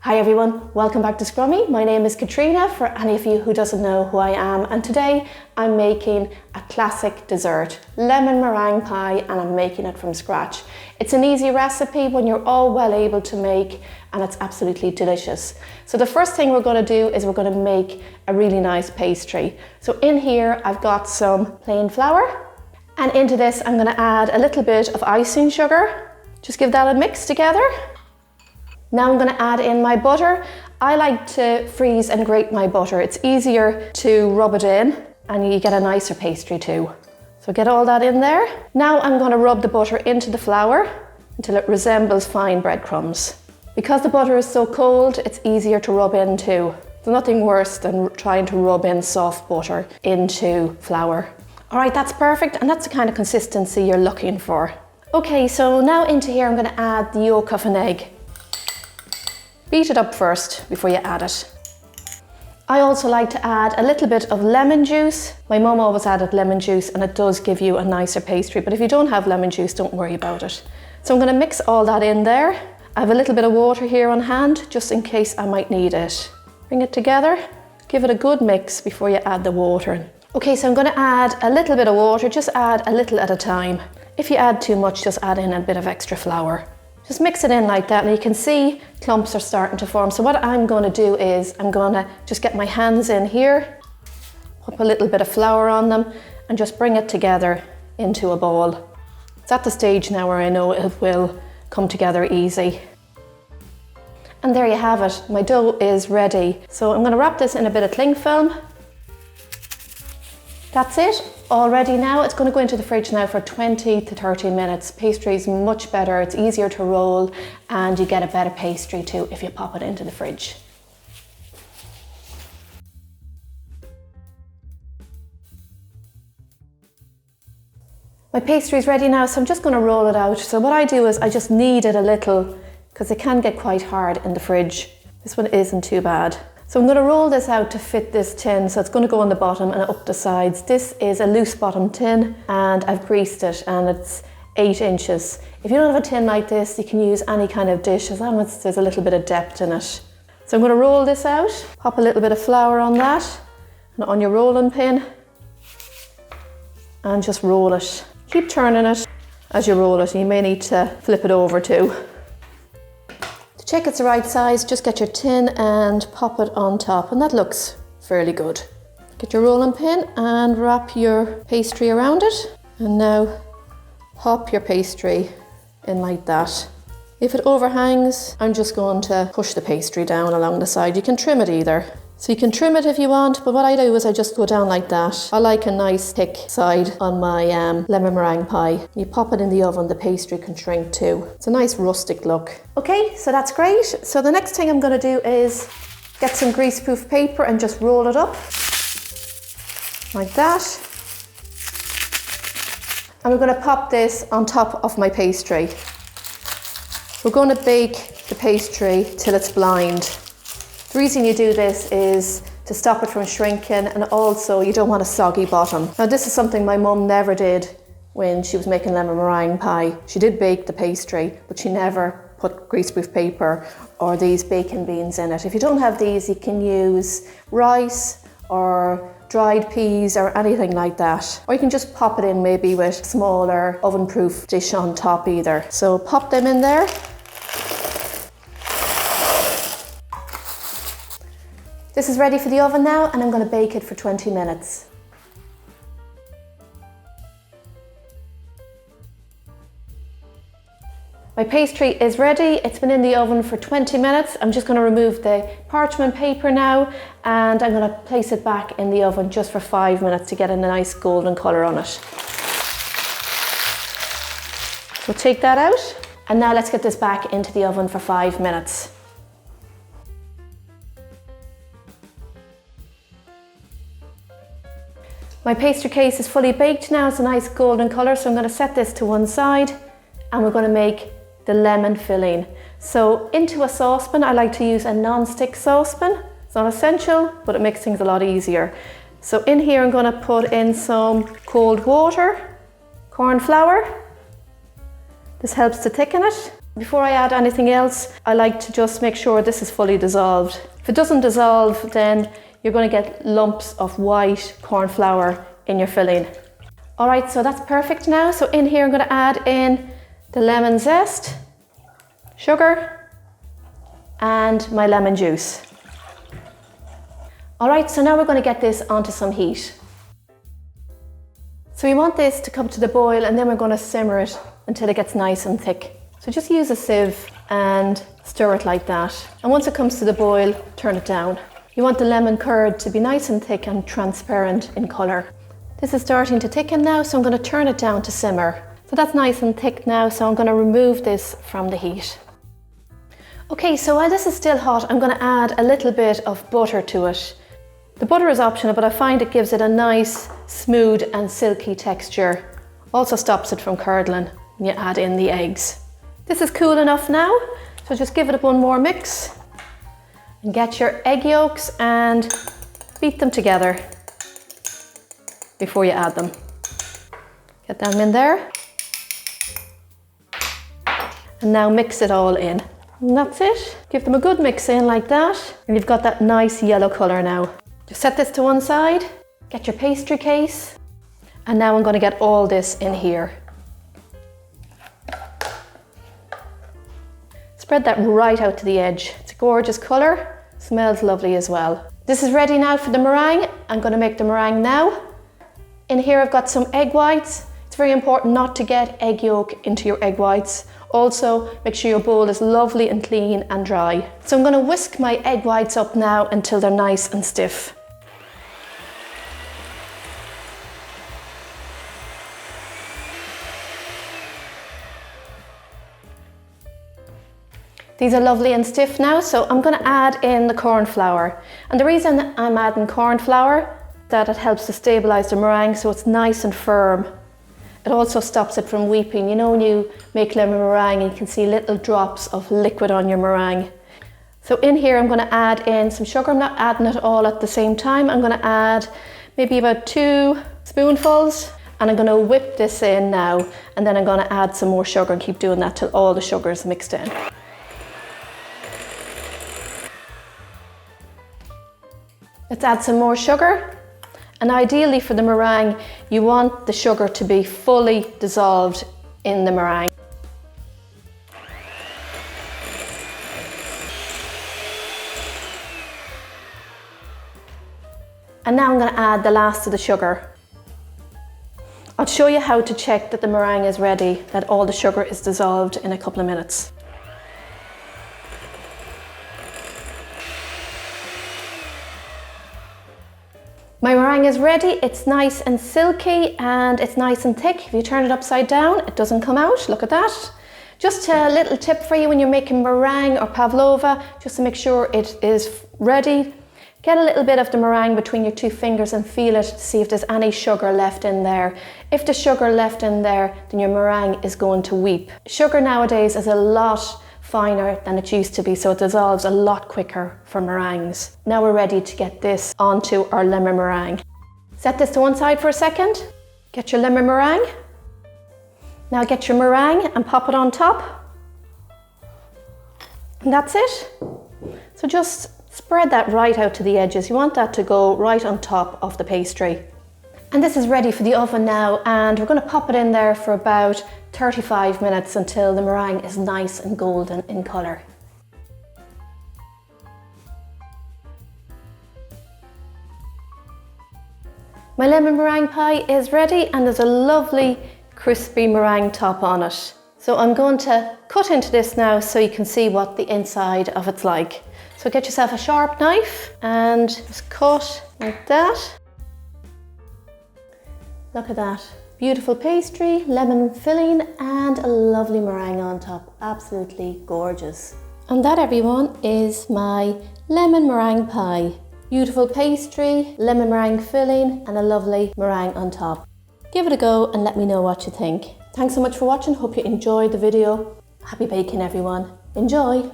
Hi everyone, welcome back to Scrummy. My name is Katrina, for any of you who doesn't know who I am, and today I'm making a classic dessert, lemon meringue pie, and I'm making it from scratch. It's an easy recipe when you're all well able to make, and it's absolutely delicious. So the first thing we're going to do is we're going to make a really nice pastry. So in here I've got some plain flour, and into this I'm going to add a little bit of icing sugar. Just give that a mix together. Now I'm going to add in my butter. I like to freeze and grate my butter. It's easier to rub it in and you get a nicer pastry too. So get all that in there. Now I'm going to rub the butter into the flour until it resembles fine breadcrumbs. Because the butter is so cold, it's easier to rub into. There's nothing worse than trying to rub in soft butter into flour. All right, that's perfect, and that's the kind of consistency you're looking for. Okay, so now into here I'm going to add the yolk of an egg. Beat it up first before you add it. I also like to add a little bit of lemon juice. My mum always added lemon juice and it does give you a nicer pastry, but if you don't have lemon juice, don't worry about it. So I'm going to mix all that in there. I have a little bit of water here on hand, just in case I might need it. Bring it together, give it a good mix before you add the water in. Okay, so I'm going to add a little bit of water, just add a little at a time. If you add too much, just add in a bit of extra flour. Just mix it in like that, and you can see clumps are starting to form. So what I'm going to do is I'm going to just get my hands in here, put a little bit of flour on them, and just bring it together into a ball. It's at the stage now where I know it will come together easy. And there you have it, my dough is ready. So I'm going to wrap this in a bit of cling film. That's it, all ready now. It's going to go into the fridge now for 20 to 30 minutes. Pastry is much better, it's easier to roll, and you get a better pastry too if you pop it into the fridge. My pastry is ready now, so I'm just going to roll it out. So what I do is I just knead it a little, because it can get quite hard in the fridge. This one isn't too bad. So I'm going to roll this out to fit this tin, so it's going to go on the bottom and up the sides. This is a loose bottom tin and I've greased it, and it's 8 inches. If you don't have a tin like this, you can use any kind of dish as long as there's a little bit of depth in it. So I'm going to roll this out, pop a little bit of flour on that and on your rolling pin, and just roll it. Keep turning it as you roll it. You may need to flip it over too. Check it's the right size, just get your tin and pop it on top, and that looks fairly good. Get your rolling pin and wrap your pastry around it, and now pop your pastry in like that. If it overhangs, I'm just going to push the pastry down along the side. You can trim it either. So you can trim it if you want, but what I do is I just go down like that. I like a nice thick side on my lemon meringue pie. You pop it in the oven, the pastry can shrink too. It's a nice rustic look. Okay, so that's great. So the next thing I'm going to do is get some greaseproof paper and just roll it up like that. And we're going to pop this on top of my pastry. We're going to bake the pastry till it's blind. The reason you do this is to stop it from shrinking, and also you don't want a soggy bottom. Now this is something my mum never did when she was making lemon meringue pie. She did bake the pastry, but she never put greaseproof paper or these baking beans in it. If you don't have these, you can use rice or dried peas or anything like that. Or you can just pop it in maybe with a smaller oven-proof dish on top either. So pop them in there. This is ready for the oven now, and I'm going to bake it for 20 minutes. My pastry is ready. It's been in the oven for 20 minutes. I'm just going to remove the parchment paper now, and I'm going to place it back in the oven just for 5 minutes to get a nice golden colour on it. So take that out, and now let's get this back into the oven for 5 minutes. My pastry case is fully baked now. It's a nice golden colour, so I'm going to set this to one side, and we're going to make the lemon filling. So into a saucepan, I like to use a non-stick saucepan. It's not essential, but it makes things a lot easier. So in here I'm going to put in some cold water, cornflour. This helps to thicken it. Before I add anything else, I like to just make sure this is fully dissolved. If it doesn't dissolve, then you're going to get lumps of white corn flour in your filling. All right, so that's perfect now. So in here, I'm going to add in the lemon zest, sugar, and my lemon juice. All right, so now we're going to get this onto some heat. So we want this to come to the boil, and then we're going to simmer it until it gets nice and thick. So just use a sieve and stir it like that. And once it comes to the boil, turn it down. You want the lemon curd to be nice and thick and transparent in colour. This is starting to thicken now, so I'm going to turn it down to simmer. So that's nice and thick now, so I'm going to remove this from the heat. Okay, so while this is still hot, I'm going to add a little bit of butter to it. The butter is optional, but I find it gives it a nice, smooth and silky texture. Also stops it from curdling when you add in the eggs. This is cool enough now, so just give it one more mix. And get your egg yolks and beat them together before you add them. Get them in there. And now mix it all in. And that's it. Give them a good mix in like that. And you've got that nice yellow colour now. Just set this to one side. Get your pastry case. And now I'm going to get all this in here. Spread that right out to the edge. It's a gorgeous colour. Smells lovely as well. This is ready now for the meringue. I'm going to make the meringue now. In here I've got some egg whites. It's very important not to get egg yolk into your egg whites. Also, make sure your bowl is lovely and clean and dry. So I'm going to whisk my egg whites up now until they're nice and stiff. These are lovely and stiff now, so I'm going to add in the cornflour. And the reason I'm adding cornflour that it helps to stabilise the meringue so it's nice and firm. It also stops it from weeping. You know when you make lemon meringue and you can see little drops of liquid on your meringue. So in here I'm going to add in some sugar. I'm not adding it all at the same time. I'm going to add maybe about 2 spoonfuls and I'm going to whip this in now, and then I'm going to add some more sugar and keep doing that till all the sugar is mixed in. Let's add some more sugar. And ideally for the meringue, you want the sugar to be fully dissolved in the meringue. And now I'm going to add the last of the sugar. I'll show you how to check that the meringue is ready, that all the sugar is dissolved in a couple of minutes. My meringue is ready. It's nice and silky and it's nice and thick. If you turn it upside down, it doesn't come out. Look at that. Just a little tip for you when you're making meringue or pavlova, just to make sure it is ready. Get a little bit of the meringue between your 2 fingers and feel it to see if there's any sugar left in there. If there's sugar left in there, then your meringue is going to weep. Sugar nowadays is a lot finer than it used to be, so it dissolves a lot quicker for meringues. Now we're ready to get this onto our lemon meringue. Set this to one side for a second. Get your lemon meringue. Now get your meringue and pop it on top. And that's it. So just spread that right out to the edges. You want that to go right on top of the pastry. And this is ready for the oven now, and we're going to pop it in there for about 35 minutes until the meringue is nice and golden in colour. My lemon meringue pie is ready, and there's a lovely crispy meringue top on it. So I'm going to cut into this now so you can see what the inside of it's like. So get yourself a sharp knife and just cut like that. Look at that. Beautiful pastry, lemon filling and a lovely meringue on top. Absolutely gorgeous. And that, everyone, is my lemon meringue pie. Beautiful pastry, lemon meringue filling and a lovely meringue on top. Give it a go and let me know what you think. Thanks so much for watching. Hope you enjoyed the video. Happy baking, everyone. Enjoy.